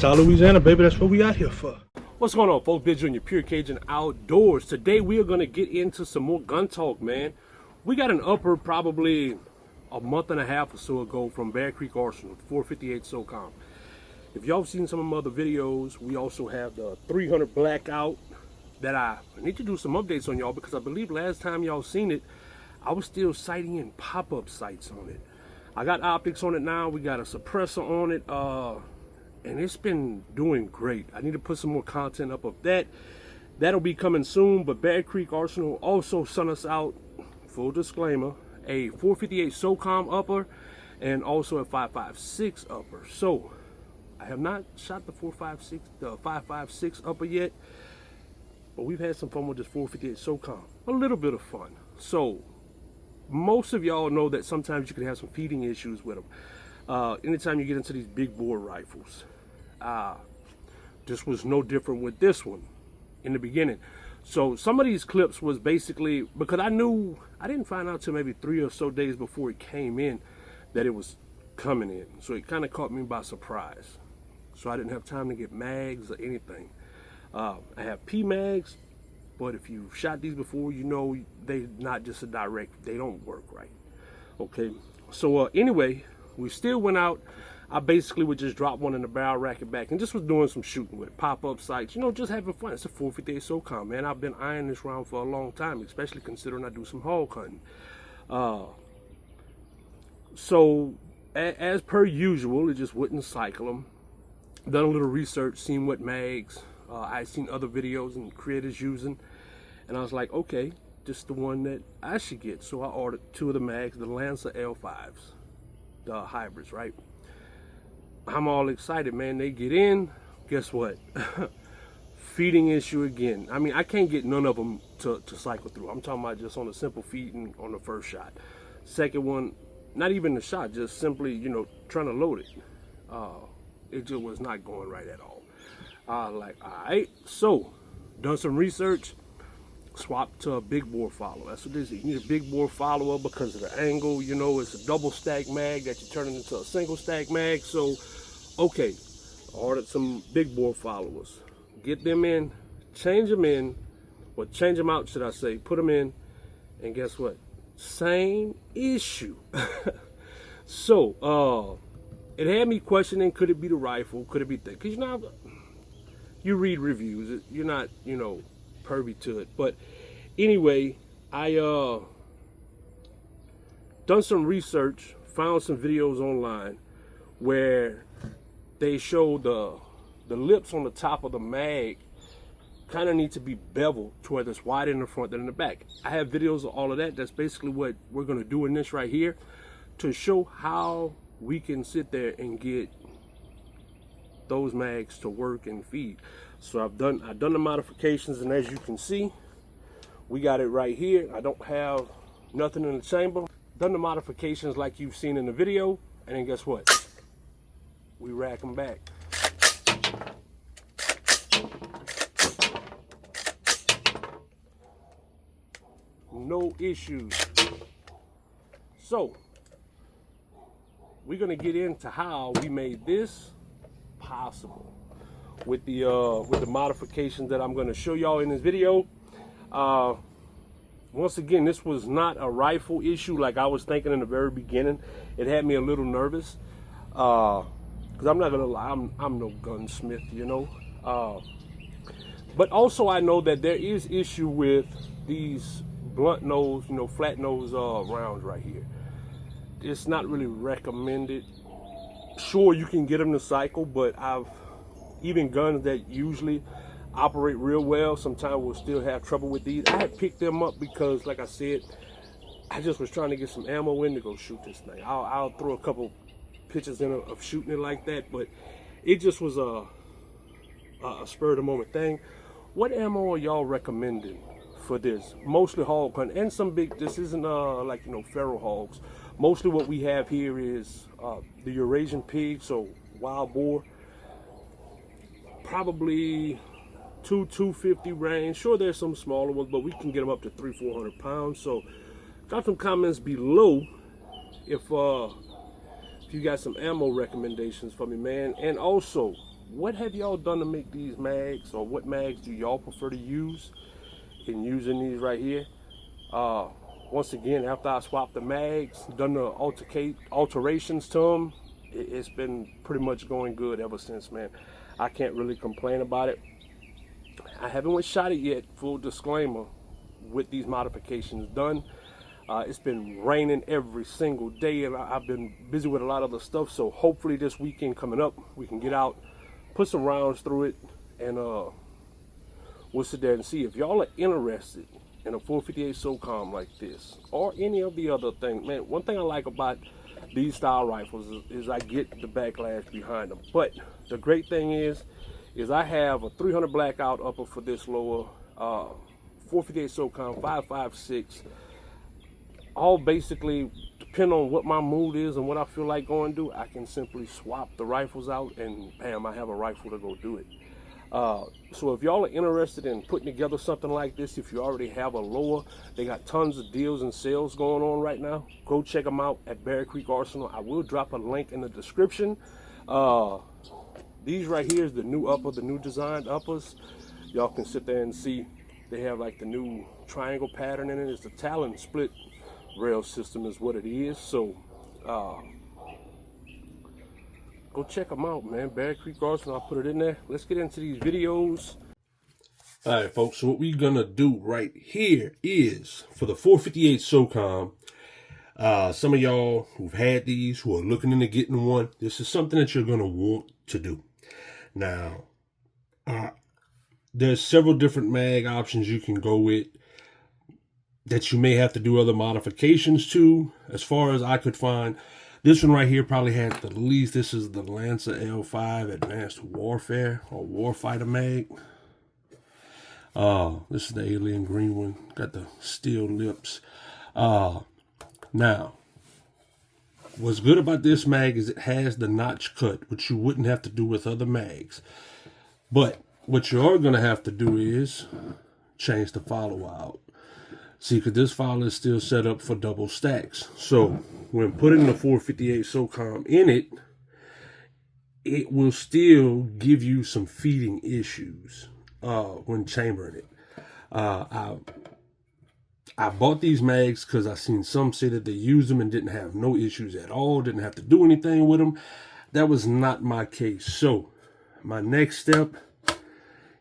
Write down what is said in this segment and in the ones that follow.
South Louisiana, baby. That's what we out here for. What's going on, folks? Big Joe, your Pure Cajun Outdoors. Today we are going to get into some more gun talk, man. We got an upper probably a month and a half or so ago from Bear Creek Arsenal, 458 SOCOM. If y'all seen some of my other videos, we also have the 300 Blackout that I need to do some updates on, y'all, because I believe last time y'all seen it, I was still sighting in pop-up sights on it. I got optics on it now. We got a suppressor on it. And it's been doing great. I need to put some more content up of that. That'll be coming soon, but Bear Creek Arsenal also sent us out, full disclaimer, a 458 SOCOM upper and also a 556 upper. So I have not shot the 556 upper yet, but we've had some fun with this 458 SOCOM. A little bit of fun. So most of y'all know that sometimes you can have some feeding issues with them. Anytime you get into these big bore rifles. This was no different with this one in the beginning. So some of these clips was basically because I didn't find out till maybe 3 or so days before it came in that it was coming in. So it kind of caught me by surprise. So I didn't have time to get mags or anything. I have P mags, but if you've shot these before, you know they're not just a direct, they don't work right. Okay, so anyway, we still went out. I basically would just drop one in the barrel, rack it back, and just was doing some shooting with it. Pop-up sights, you know, just having fun. It's a 458 SOCOM, man. I've been eyeing this round for a long time, especially considering I do some hog hunting. So, as per usual, it just wouldn't cycle them. Done a little research, seen what mags. I've seen other videos and creators using, and I was like, okay, this is the one that I should get. So I ordered 2 of the mags, the Lancer L5s, the hybrids, right? I'm all excited, man. They get in, guess what? Feeding issue again. I mean, I can't get none of them to cycle through. I'm talking about just on a simple feeding on the first shot. Second one, not even the shot, just simply, you know, trying to load it. It just was not going right at all. Like, all right, so done some research, swapped to a big bore follower. That's what this is. You need a big bore follower because of the angle. You know, it's a double stack mag that you turn it into a single stack mag. So, okay, ordered some big bore followers. Get them in, change them in, or change them out, should I say. Put them in, and guess what? Same issue. So, it had me questioning, could it be the rifle? Could it be thick? Because, you know, you read reviews. You're not, you know, pervy to it. But anyway, I done some research, found some videos online where they show the lips on the top of the mag kind of need to be beveled to where it's wider in the front than in the back. I have videos of all of that. That's basically what we're going to do in this right here to show how we can sit there and get those mags to work and feed. So I've done the modifications, and as you can see, we got it right here. I don't have nothing in the chamber. Done the modifications like you've seen in the video, and then guess what? We rack them back. No issues. So we're gonna get into how we made this possible with the modifications that I'm going to show y'all in this video. Once again, this was not a rifle issue like I was thinking in the very beginning. It had me a little nervous because I'm not gonna lie, I'm no gunsmith, you know. But also I know that there is issue with these blunt nose, you know, flat nose rounds right here. It's not really recommended. Sure, you can get them to cycle, but even guns that usually operate real well, sometimes we'll still have trouble with these. I had picked them up because, like I said, I just was trying to get some ammo in to go shoot this thing. I'll throw a couple pictures in of shooting it like that, but it just was a spur of the moment thing. What ammo are y'all recommending for this? Mostly hog hunt and some big, this isn't like, you know, feral hogs. Mostly what we have here is the Eurasian pig, so wild boar. Probably 250 range. Sure, there's some smaller ones, but we can get them up to 300-400 pounds. So drop some comments below if you got some ammo recommendations for me, man. And also what have y'all done to make these mags, or what mags do y'all prefer to use in using these right here? Once again, after I swapped the mags, done the alterations to them, it's been pretty much going good ever since, man. I can't really complain about it. I haven't shot it yet, full disclaimer, with these modifications done. It's been raining every single day, and I've been busy with a lot of other stuff, so hopefully this weekend coming up, we can get out, put some rounds through it, and we'll sit there and see. If y'all are interested in a 458 SOCOM like this, or any of the other things, man, one thing I like about these style rifles is I get the backlash behind them. But the great thing is I have a 300 blackout upper for this lower, 458 SOCOM 5.56. All basically depend on what my mood is and what I feel like going to do. I can simply swap the rifles out, and bam, I have a rifle to go do it. So if y'all are interested in putting together something like this, if you already have a lower, they got tons of deals and sales going on right now. Go check them out at Bear Creek Arsenal. I will drop a link in the description. These right here is the new upper, the new designed uppers. Y'all can sit there and see they have like the new triangle pattern in it. It's the Talon split rail system is what it is. So go check them out, man. Bear Creek Arsenal, I'll put it in there. Let's get into these videos. All right, folks, so what we're gonna do right here is, for the 458 SOCOM, some of y'all who've had these, who are looking into getting one, this is something that you're gonna want to do. Now, there's several different mag options you can go with that you may have to do other modifications to. As far as I could find, this one right here probably had the least. This is the Lancer L5 Advanced Warfare or Warfighter mag. This is the alien green one. Got the steel lips. Now, what's good about this mag is it has the notch cut, which you wouldn't have to do with other mags. But what you are going to have to do is change the follow out. See, because this file is still set up for double stacks. So when putting the 458 SOCOM in it, it will still give you some feeding issues when chambering it. I bought these mags because I seen some say that they used them and didn't have no issues at all, didn't have to do anything with them. That was not my case. So my next step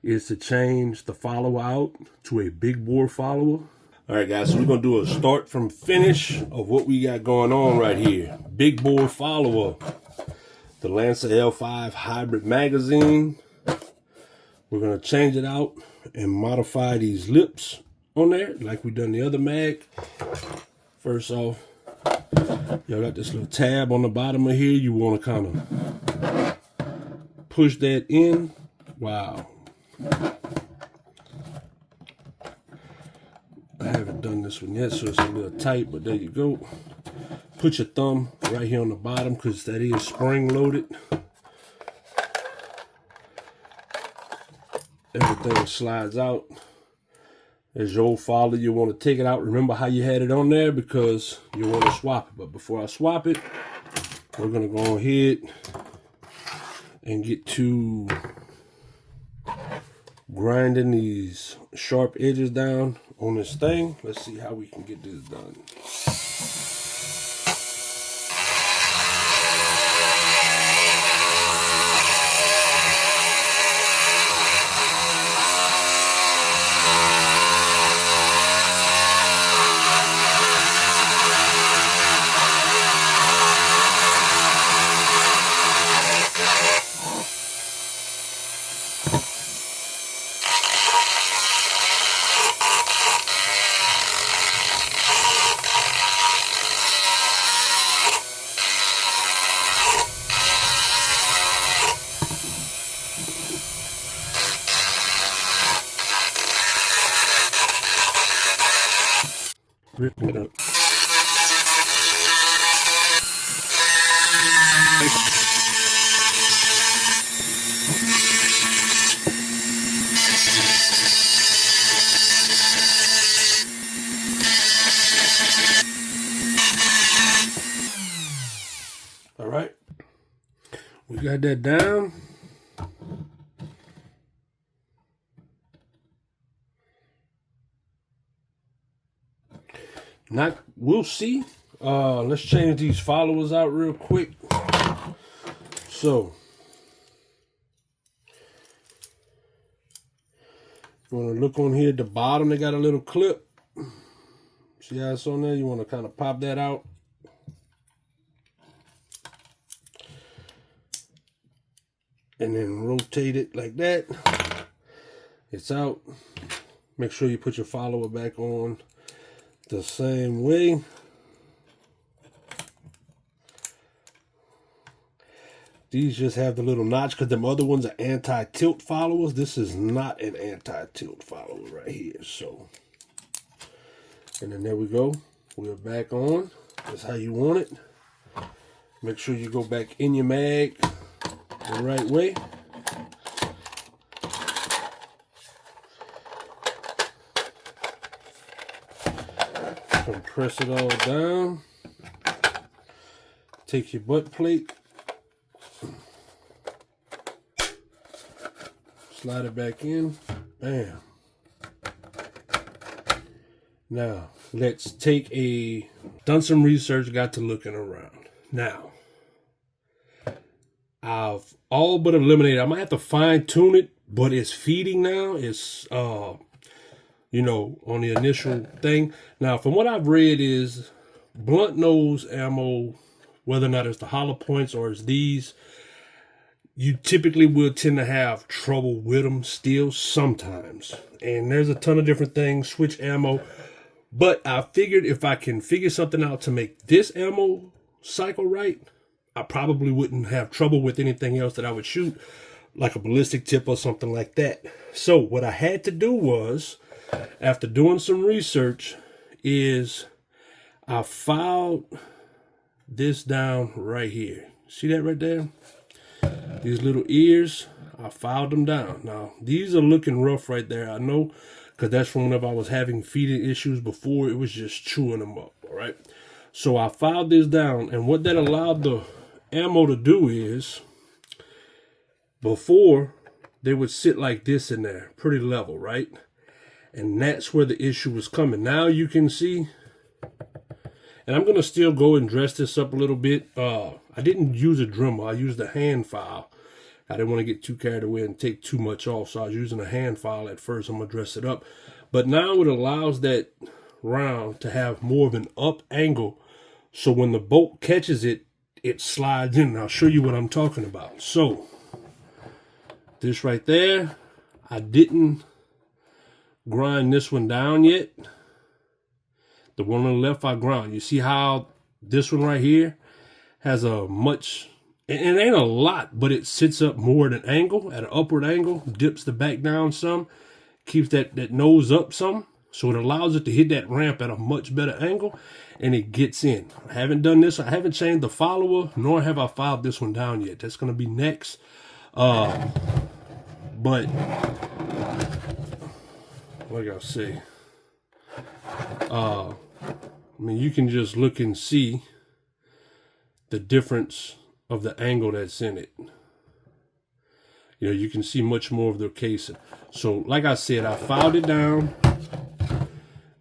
is to change the follow out to a big bore follower. All right, guys, so we're going to do a start from finish of what we got going on right here. Big bore follower, the Lancer L5 hybrid magazine. We're going to change it out and modify these lips on there like we done the other mag. First off, y'all got this little tab on the bottom of here. You want to kind of push that in. Wow. I haven't done this one yet, so it's a little tight, but there you go. Put your thumb right here on the bottom because that is spring loaded. Everything slides out. There's your old follower. You want to take it out. Remember how you had it on there because you want to swap it. But before I swap it, we're going to go ahead and get to grinding these sharp edges down on this thing. Let's see how we can get this done. Ripping it up. All right, we got that down. We'll see. Let's change these followers out real quick. So, you want to look on here at the bottom, they got a little clip. See how it's on there? You want to kind of pop that out. And then rotate it like that. It's out. Make sure you put your follower back on the same way. These just have the little notch because them other ones are anti-tilt followers. This is not an anti-tilt follower right here. So, and then there we go. We're back on. That's how you want it. Make sure you go back in your mag the right way. Compress it all down. Take your butt plate. Slide it back in. Bam. Now, let's take done some research, got to looking around. Now, I've all but eliminated. I might have to fine tune it, but it's feeding now. It's, you know, on the initial thing. Now, from what I've read is blunt nose ammo, whether or not it's the hollow points or it's these, you typically will tend to have trouble with them still sometimes. And there's a ton of different things, switch ammo. But I figured if I can figure something out to make this ammo cycle right, I probably wouldn't have trouble with anything else that I would shoot, like a ballistic tip or something like that. So what I had to do was, after doing some research, is I filed this down right here. See that right there? These little ears, I filed them down. Now, these are looking rough right there. I know, because that's from whenever I was having feeding issues before. It was just chewing them up, all right? So I filed this down, and what that allowed the ammo to do is, before, they would sit like this in there, pretty level, right? And that's where the issue was coming. Now you can see, and I'm going to still go and dress this up a little bit. I didn't use a Dremel. I used a hand file. I didn't want to get too carried away and take too much off, so I was using a hand file at first. I'm going to dress it up. But now it allows that round to have more of an up angle, so when the bolt catches it, it slides in. And I'll show you what I'm talking about. So, this right there, I didn't grind this one down yet. The one on the left I ground. You see how this one right here has a much, and it ain't a lot, but it sits up more at an angle, at an upward angle, dips the back down some, keeps that nose up some, so it allows it to hit that ramp at a much better angle, and it gets in. I haven't done this. I haven't changed the follower, nor have I filed this one down yet. That's going to be next. But like I say, I mean, you can just look and see the difference of the angle that's in it. You know, you can see much more of the casing. So, like I said, I filed it down.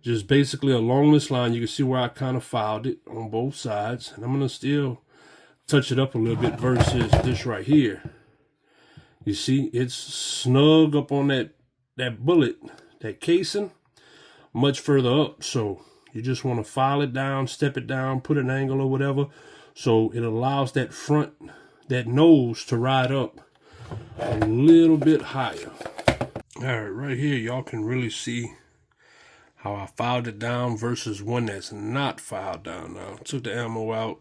Just basically along this line, you can see where I kind of filed it on both sides. And I'm going to still touch it up a little bit versus this right here. You see, it's snug up on that bullet, that casing, much further up. So you just want to file it down, step it down, put an angle or whatever, so it allows that front, that nose to ride up a little bit higher. All right, right here, y'all can really see how I filed it down versus one that's not filed down. Now, took the ammo out,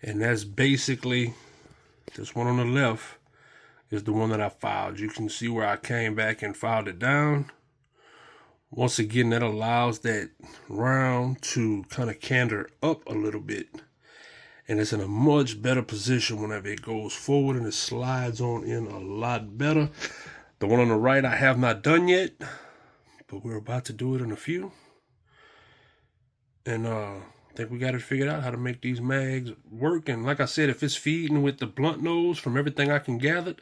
and that's basically, this one on the left is the one that I filed. You can see where I came back and filed it down. Once again, that allows that round to kind of canter up a little bit. And it's in a much better position whenever it goes forward, and it slides on in a lot better. The one on the right I have not done yet, but we're about to do it in a few. And I think we got it figured out how to make these mags work. And like I said, if it's feeding with the blunt nose, from everything I can gather,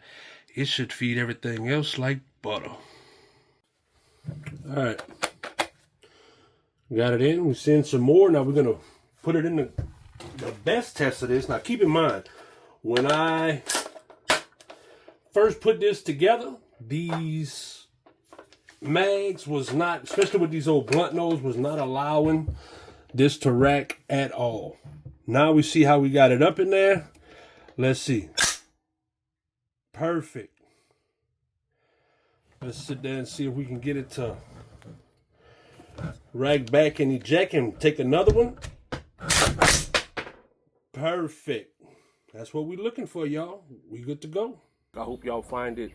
it should feed everything else like butter. All right, Got it in. We send some more. Now we're gonna put it in the best test of this. Now keep in mind, when I first put this together, these mags was not, especially with these old blunt nose, was not allowing this to rack at all. Now we see how we got it up in there. Let's see. Perfect. Let's sit there and see if we can get it to rack back and eject and take another one. Perfect. That's what we're looking for, y'all. We good to go. I hope y'all find it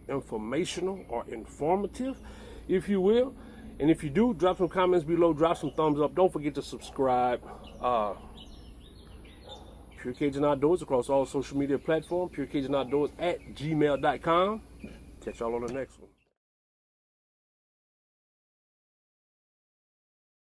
informational or informative, if you will. And if you do, drop some comments below, drop some thumbs up. Don't forget to subscribe. Pure Cajun Outdoors across all social media platforms. PureCajunOutdoors@gmail.com. Catch y'all on the next one.